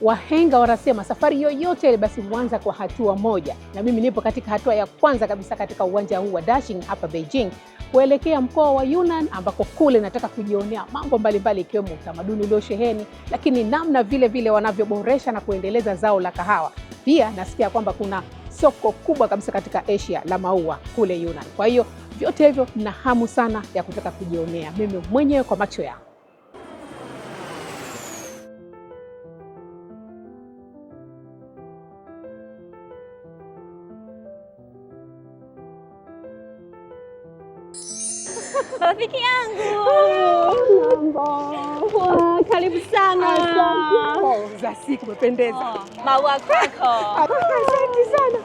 wahenga wanasema safari yoyote ile basi huanza kwa hatua moja, na mimi nipo katika hatua ya kwanza kabisa katika uwanja huu wa Daxing hapa Beijing kuelekea mkoa wa Yunnan, ambako kule nataka kujionea mambo mbalimbali ikiwemo utamaduni uliosheheni, lakini namna vile vile wanavyoboresha na kuendeleza zao la kahawa. Pia nasikia kwamba kuna soko kubwa kabisa katika Asia la maua kule Yunnan. Kwa hiyo vyote hivyo na hamu sana ya kutaka kujionea mimi mwenyewe kwa macho yangu. Rafiki yangu. Wow, karibu sana. Asante. Za siku umependeza. Maua kwako. Asante sana.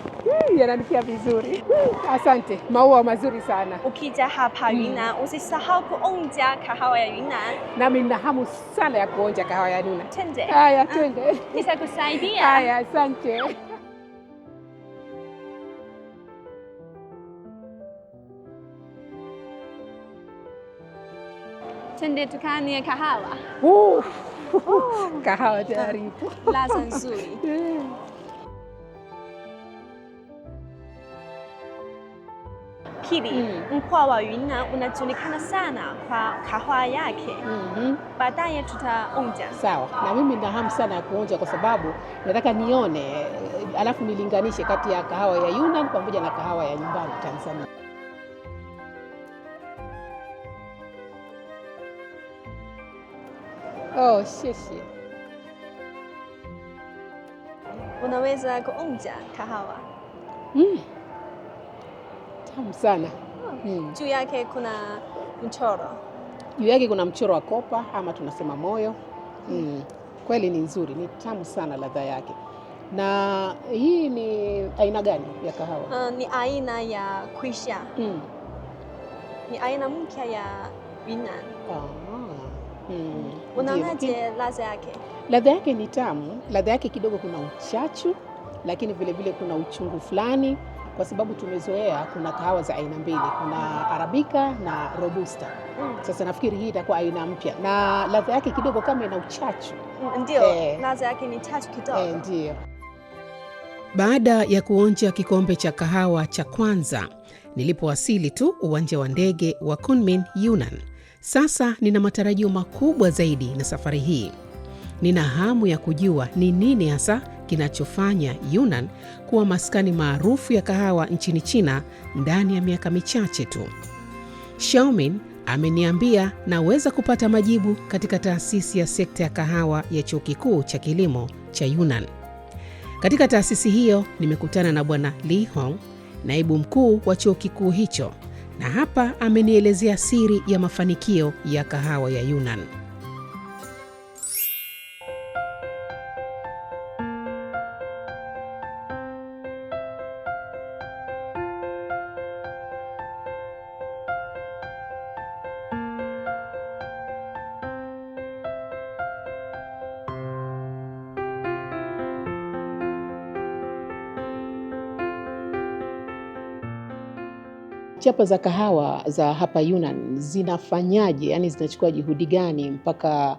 Yananukia vizuri. Asante. Maua mazuri sana. Ukija hapa Yunnan, usisahau kuonja kahawa ya Yunnan. Nami nina hamu sana ya kuonja kahawa ya Yunnan. Twende. Haya, twende. Nitakusaidia. Haya, asante. Twende tukanywe kahawa. Kahawa tayari. Ladha nzuri. Pili, mkoa wa Yunnan unajulikana sana kwa kahawa yake. Baadaye tutaonja. Sawa. Na mimi nina hamu sana ya kuonja kwa sababu nataka nione alafu nilinganishe kati ya kahawa ya Yunnan pamoja na kahawa ya nyumbani Tanzania. Oh, shishi. Unaweza kuonja kahawa. Tamu sana. Juu yake kuna mchoro. Juu yake kuna mchoro wa kopa ama tunasema moyo. Kweli ni nzuri, ni tamu sana ladha yake. Na hii ni aina gani ya kahawa? Ni aina ya Kuisha. Ni aina mpya ya Yunnan. Unaonaje ladha yake? Ladha yake ni tamu. Ladha yake kidogo kuna uchachu, lakini vile vile kuna uchungu fulani, kwa sababu tumezoea kuna kahawa za aina mbili, kuna Arabica na Robusta. Sasa nafikiri hii itakuwa aina mpya na ladha yake kidogo kama ina uchachu. Ndio, ladha yake ni chachu kidogo. Ndio. Baada ya kuonja kikombe cha kahawa cha kwanza, nilipowasili tu uwanja wa ndege wa Kunming, Yunnan, sasa nina matarajio makubwa zaidi na safari hii. Nina hamu ya kujua ni nini hasa kinachofanya Yunnan kuwa maskani maarufu ya kahawa nchini China ndani ya miaka michache tu. Xiaomin ameniambia naweza kupata majibu katika taasisi ya sekta ya kahawa ya Chuo Kikuu cha Kilimo cha Yunnan. Katika taasisi hiyo nimekutana na Bwana Li Hong, naibu mkuu wa chuo kikuu hicho, na hapa amenielezea siri ya mafanikio ya kahawa ya Yunnan. Chapa za kahawa za hapa Yunnan zinafanyaje, yani zinachukua juhudi gani mpaka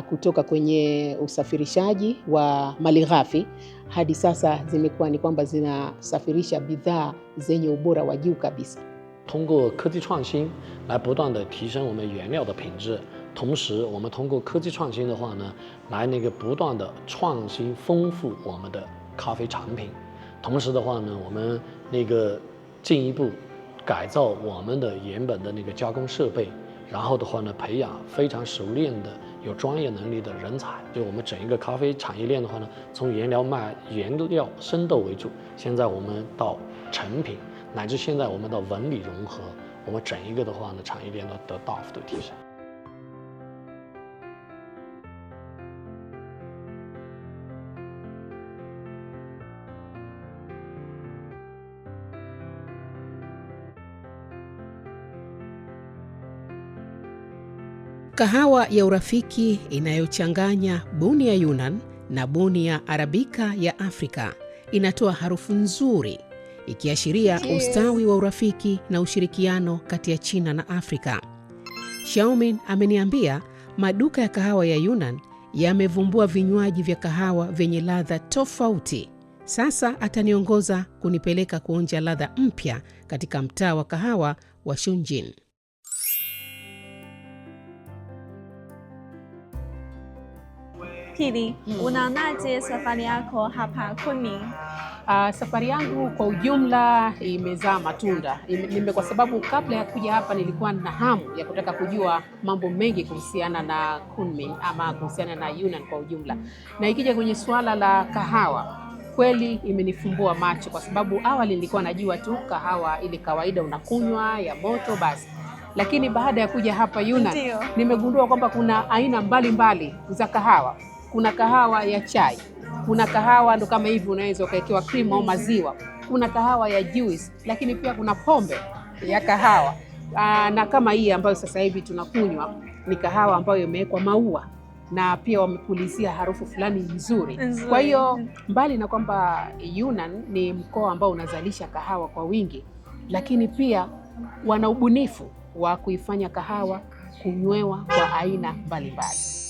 kutoka kwenye usafirishaji wa malighafi hadi sasa zimekuwa ni kwamba zinasafirisha bidhaa zenye ubora wa juu kabisa? 通过科技创新来不断地提升我们原料的品质，同时我们通过科技创新的话呢，来不断地创新丰富我们的咖啡产品，同时的话呢，我们进一步改造我们的原本的加工设备，然后的话呢，培养非常熟练的有专业能力的人才。就我们整一个咖啡产业链的话呢，从原料生豆为主，现在我们到成品，乃至现在我们到纹理融合，我们整一个的话呢，产业链都得大幅度提升。Kahawa ya urafiki inayochanganya buni ya Yunnan na buni ya Arabica ya Afrika inatoa harufu nzuri, ikiashiria ustawi wa urafiki na ushirikiano kati ya China na Afrika. Xiaomin ameniambia maduka ya kahawa ya Yunnan yamevumbua vinywaji vya kahawa vyenye ladha tofauti. Sasa ataniongoza kunipeleka kuonja ladha mpya katika mtaa wa kahawa wa Shunjin. Pili, unaonaje safari yako hapa Kunming? Safari yangu kwa ujumla imezaa matunda. Kwa sababu kabla ya kuja hapa nilikuwa na hamu ya kutaka kujua mambo mengi kuhusiana na Kunming ama kuhusiana na Yunnan kwa ujumla. Na ikija kwenye suala la kahawa, kweli imenifumbua macho, kwa sababu awali nilikuwa najua tu kahawa ile kawaida unakunywa ya moto basi. Lakini baada ya kuja hapa Yunnan, nimegundua kwamba kuna aina mbalimbali za kahawa. Kuna kahawa ya chai, kuna kahawa ndo kama hivi unaweza ukaekewa cream au maziwa, kuna kahawa ya juice, lakini pia kuna pombe ya kahawa. Na kama hii ambayo sasa hivi tunakunywa ni kahawa ambayo imewekwa maua na pia wamepulizia harufu fulani nzuri. Kwa hiyo mbali na kwamba Yunnan ni mkoa ambao unazalisha kahawa kwa wingi, lakini pia wana ubunifu wa kuifanya kahawa kunywewa kwa aina mbalimbali.